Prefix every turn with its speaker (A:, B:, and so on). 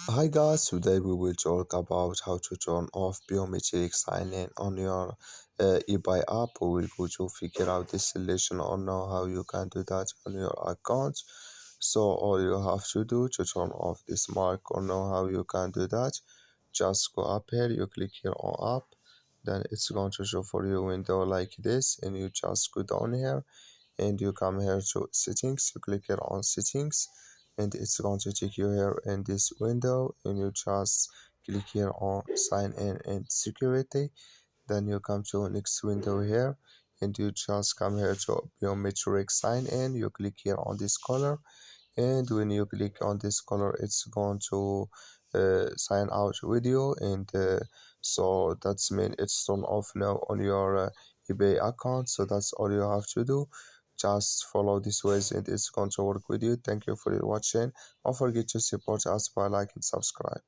A: Hi guys, today we will talk about how to turn off biometric sign-in on your eBay app. We will go to figure out this solution or know how you can do that on your account. So all you have to do to turn off this mark or know how you can do that, just go up here, you click here on app, then it's going to show for you a window like this, and you just go down here and you come here to settings, you click here on settings, and it's going to take you here in this window, and you just click here on sign in and security. Then you come to next window here, and you just come here to biometric sign in, you click here on this color, and when you click on this color it's going to sign out video, and so that's mean it's turned off now on your eBay account. So that's all you have to do, just follow this ways and it's going to work with you. Thank you for your watching. Don't forget to support us by like and subscribe.